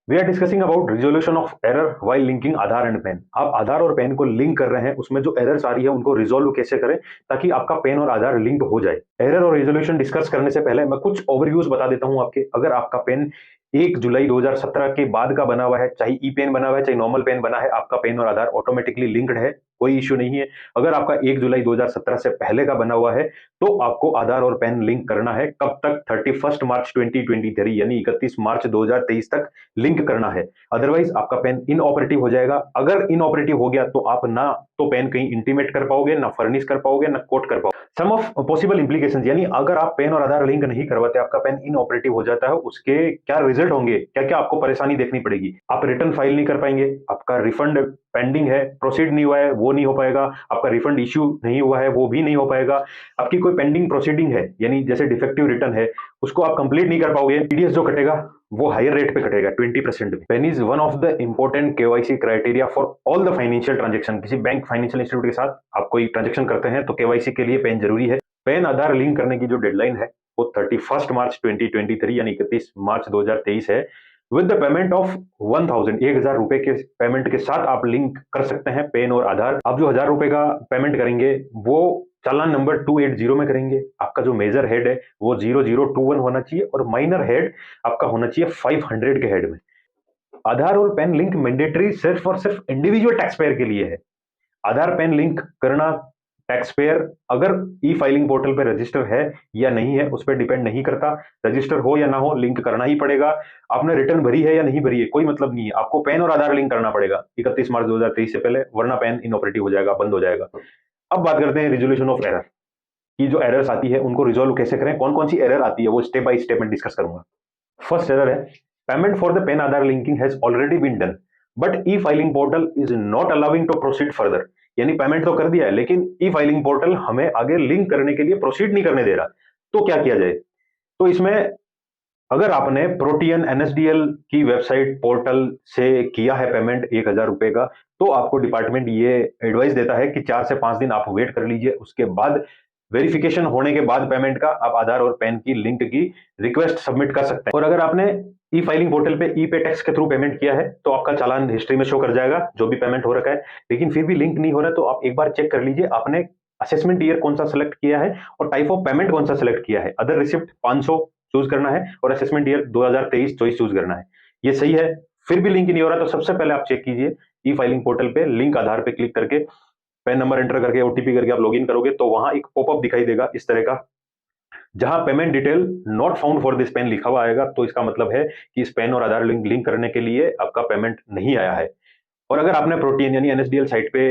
We are discussing about resolution of error while linking Aadhaar and PAN. आप आधार और pan को link कर रहे हैं, उसमें जो एरर्स आ रही है उनको रिजोल्व कैसे करें ताकि आपका पैन और आधार लिंक हो जाए। एरर और रिजोल्यूशन डिस्कस करने से पहले मैं कुछ ओवरव्यूज बता देता हूं आपके। अगर आपका पेन 1 जुलाई 2017 के बाद का बना हुआ है, चाहे ई पेन बना हुआ है चाहे नॉर्मल पेन बना है, आपका पेन और आधार ऑटोमेटिकली लिंक्ड है, कोई इश्यू नहीं है। अगर आपका 1 जुलाई 2017 से पहले का बना हुआ है तो आपको आधार और पैन लिंक करना है। कब तक? 31 मार्च 2023 यानी 31 मार्च 2023 तक लिंक करना है। अदरवाइज आपका पेन इनऑपरेटिव हो जाएगा। अगर इनऑपरेटिव हो गया तो आप ना तो पेन कहीं इंटीमेट कर पाओगे, ना फर्निश कर पाओगे, ना कोट कर पाओगे। सम ऑफ पॉसिबल इंप्लीकेशन, यानी अगर आप पेन और आधार लिंक नहीं करवाते, आपका पेन इनऑपरेटिव हो जाता है, उसके क्या रिजल्ट होंगे, क्या क्या आपको परेशानी देखनी पड़ेगी। आप रिटर्न फाइल नहीं कर पाएंगे, आपका रिफंड पेंडिंग है, प्रोसीड नहीं हुआ है वो नहीं हो पाएगा, आपका रिफंड इश्यू नहीं हुआ है वो भी नहीं हो पाएगा, आपकी कोई पेंडिंग प्रोसीडिंग है यानी जैसे डिफेक्टिव रिटर्न है उसको आप कंप्लीट नहीं कर पाओगे। टीडीएस जो कटेगा वो हायर रेट पे कटेगा 20%। PAN is one of the important KYC criteria for all the financial transaction. किसी बैंक फाइनेंशियल इंस्टीट्यूट के साथ आप कोई ट्रांजेक्शन करते हैं तो केवाईसी के लिए पेन जरूरी है। पेन आधार लिंक करने की जो डेडलाइन है वो 31 मार्च 2023 यानी 31 मार्च 2023 है। विद द पेमेंट ऑफ 1000 रुपए के पेमेंट के साथ आप लिंक कर सकते हैं पेन और आधार। आप जो 1000 रुपए का पेमेंट करेंगे वो चालान नंबर 280 में करेंगे। आपका जो मेजर हेड है वो 0021 होना चाहिए और माइनर हेड आपका होना चाहिए 500 के हेड में। आधार और पैन लिंक मैंडेटरी सिर्फ और सिर्फ इंडिविजुअल टैक्स पेयर के लिए है। आधार पैन लिंक करना टैक्स पेयर अगर ई फाइलिंग पोर्टल पे रजिस्टर है या नहीं है उस पर डिपेंड नहीं करता। रजिस्टर हो या ना हो लिंक करना ही पड़ेगा। आपने रिटर्न भरी है या नहीं भरी है कोई मतलब नहीं है, आपको पैन और आधार लिंक करना पड़ेगा 31 मार्च 2023 से पहले, वरना पैन इनऑपरेटिव हो जाएगा, बंद हो जाएगा। अब बात करते हैं रिजोल्यूशन ऑफ एरर की। जो एरर्स आती है उनको रिजोल्व कैसे करें, कौन कौन सी एरर आती है वो स्टेप बाय स्टेप में डिस्कस करूंगा। फर्स्ट एरर है payment for the PAN Aadhaar linking has already been done but e filing portal is not allowing to proceed further. यानी पेमेंट तो कर दिया है लेकिन ई फाइलिंग पोर्टल हमें आगे लिंक करने के लिए प्रोसीड नहीं करने दे रहा। तो क्या किया जाए? तो इसमें अगर आपने प्रोटियन एनएसडीएल की वेबसाइट पोर्टल से किया है पेमेंट 1000 रुपए का, तो आपको डिपार्टमेंट ये एडवाइस देता है कि 4 से 5 दिन आप वेट कर लीजिए, उसके बाद वेरिफिकेशन होने के बाद पेमेंट का आप आधार और पैन की लिंक की रिक्वेस्ट सबमिट कर सकते हैं। और अगर आपने ई फाइलिंग पोर्टल पे ई पे टैक्स के थ्रू पेमेंट किया है तो आपका चालान हिस्ट्री में शो कर जाएगा जो भी पेमेंट हो रखा है। लेकिन फिर भी लिंक नहीं हो रहा तो आप एक बार चेक कर लीजिए आपने असेसमेंट ईयर कौन सा सेलेक्ट किया है और टाइप ऑफ पेमेंट कौन सा सेलेक्ट किया है। अदर रिसिप्ट 500 चूज करना है और असेसमेंट ईयर 2023-24 चूज करना है। ये सही है। फिर भी लिंक नहीं हो रहा तो सबसे पहले आप चेक कीजिए ई फाइलिंग पोर्टल पे लिंक आधार पे क्लिक करके पैन नंबर एंटर करके ओटीपी करके आप लॉगिन करोगे तो वहां एक पॉपअप दिखाई देगा इस तरह का, जहां payment detail not found for this PAN लिखा हुआ आएगा। तो इसका मतलब है कि इस पेन और आधार लिंक करने के लिए आपका पेमेंट नहीं आया है। और अगर आपने प्रोटीन यानी एनएसडीएल साइट पे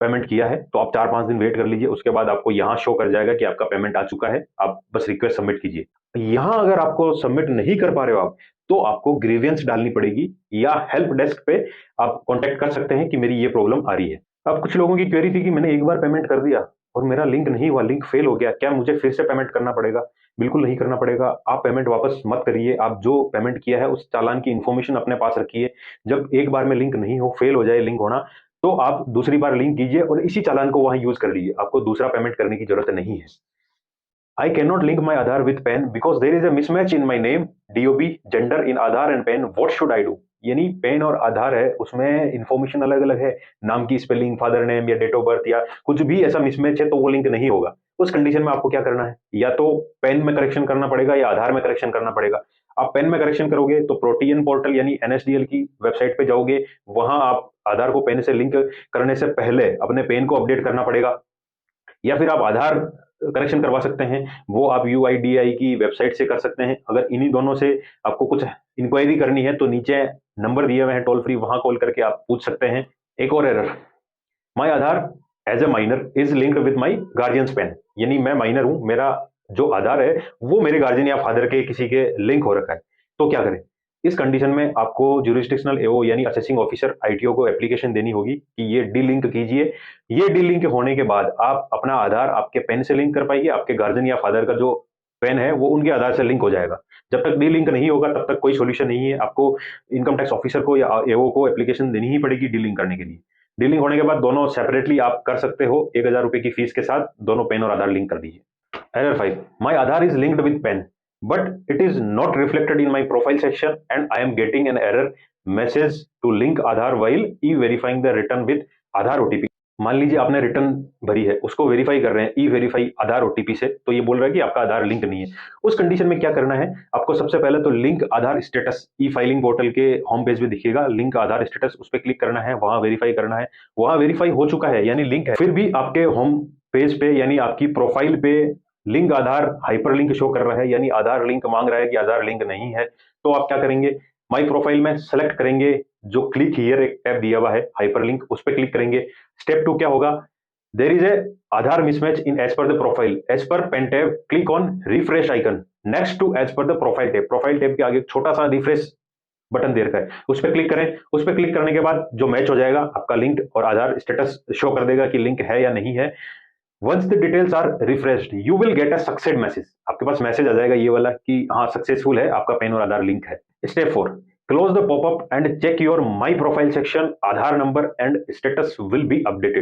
पेमेंट किया है तो आप 4-5 दिन वेट कर लीजिए, उसके बाद आपको यहाँ शो कर जाएगा कि आपका पेमेंट आ चुका है, आप बस रिक्वेस्ट सबमिट कीजिए। यहाँ अगर आपको सबमिट नहीं कर पा रहे हो आप तो आपको ग्रीवियंस डालनी पड़ेगी या हेल्प डेस्क पे आप कॉन्टेक्ट कर सकते हैं कि मेरी ये प्रॉब्लम आ रही है। अब कुछ लोगों की क्वेरी थी कि मैंने एक बार पेमेंट कर दिया और मेरा लिंक नहीं हुआ, लिंक फेल हो गया, क्या मुझे फिर से पेमेंट करना पड़ेगा? बिल्कुल नहीं करना पड़ेगा। आप पेमेंट वापस मत करिए, आप जो पेमेंट किया है उस चालान की इंफॉर्मेशन अपने पास रखिए। जब एक बार में लिंक नहीं हो, फेल हो जाए लिंक होना, तो आप दूसरी बार लिंक कीजिए और इसी चालान को वहां यूज कर लीजिए, आपको दूसरा पेमेंट करने की जरूरत नहीं है। I cannot link my Aadhaar with PAN because there is a mismatch in my name, DOB, gender in Aadhaar and PAN. What should I do? यानी पेन और आधार है उसमें इंफॉर्मेशन अलग अलग है, नाम की स्पेलिंग, फादर नेम या डेट ऑफ बर्थ या कुछ भी ऐसा मिसमैच है तो वो लिंक नहीं होगा। उस कंडीशन में आपको क्या करना है, या तो पेन में करेक्शन करना पड़ेगा या आधार में करेक्शन करना पड़ेगा। आप पेन में करेक्शन करोगे तो प्रोटीन पोर्टल यानी एनएसडीएल की वेबसाइट पे जाओगे, वहां आप आधार को पेन से लिंक करने से पहले अपने पेन को अपडेट करना पड़ेगा। या फिर आप आधार करेक्शन करवा सकते हैं, वो आप यूआईडीआई की वेबसाइट से कर सकते हैं। अगर इन्हीं दोनों से आपको कुछ इंक्वायरी करनी है तो नीचे नंबर दिए हुए हैं टोल फ्री, वहां कॉल करके आप पूछ सकते हैं। एक और error, my Aadhaar as a minor is linked with my guardians PAN. यानी मैं माइनर हूं, मेरा जो आधार है वो मेरे गार्जियन या फादर के किसी के लिंक हो रखा है, तो क्या करें? इस कंडीशन में आपको ज्यूरिसडिक्शनल एओ यानी असेसिंग ऑफिसर आईटीओ को एप्लीकेशन देनी होगी कि ये डी लिंक कीजिए। ये डी लिंक होने के बाद आप अपना आधार आपके पेन से लिंक कर पाइए, आपके गार्जियन या फादर का जो पेन है वो उनके आधार से लिंक हो जाएगा। जब तक डी लिंक नहीं होगा तब तक कोई सोल्यूशन नहीं है, आपको इनकम टैक्स ऑफिसर को या एओ को एप्लीकेशन देनी ही पड़ेगी डी लिंक करने के लिए। डी लिंक होने के बाद दोनों सेपरेटली आप कर सकते हो, 1000 रुपए की फीस के साथ दोनों पेन और आधार लिंक कर दीजिए। Error 5, my Aadhaar is linked with PAN but it is not reflected in my profile section and I am getting an error message to link Aadhaar while e-verifying the return with Aadhaar OTP। मान लीजिए आपने return भरी है, उसको verify कर रहे हैं ई verify आधार OTP से, तो ये बोल रहा है कि आपका आधार लिंक नहीं है। उस कंडीशन में क्या करना है आपको, सबसे पहले तो लिंक आधार स्टेटस ई फाइलिंग पोर्टल के होम पेज में दिखेगा, लिंक आधार स्टेटस, उस पर क्लिक करना है, वहां वेरीफाई करना है। वहां वेरीफाई हो चुका है यानी लिंक है, फिर भी आपके होम पेज पे यानी आपकी प्रोफाइल पे लिंक आधार हाइपर लिंक शो कर रहा है, यानी आधार लिंक मांग रहा है कि आधार लिंक नहीं है। तो आप क्या करेंगे, माई प्रोफाइल में सेलेक्ट करेंगे, जो क्लिक हियर एक टैब दिया हुआ है हाइपर लिंक, उस पर क्लिक करेंगे। स्टेप 2 क्या होगा, there is a Aadhaar mismatch in as per the profile, as per PAN tab click on refresh icon next to as per the profile tab. Profile tab के आगे छोटा सा रिफ्रेश बटन दे रखा है, उस पर क्लिक करें। उस पर क्लिक करने के बाद जो मैच हो जाएगा आपका लिंक और आधार स्टेटस शो कर देगा कि लिंक है या नहीं है। Once the details are refreshed you will get a success message, आपके पास मैसेज आ जाएगा ये वाला कि हाँ सक्सेसफुल है, आपका पेन और आधार लिंक है। Step 4, close the popup and check your my profile section, Aadhaar number and status will be updated.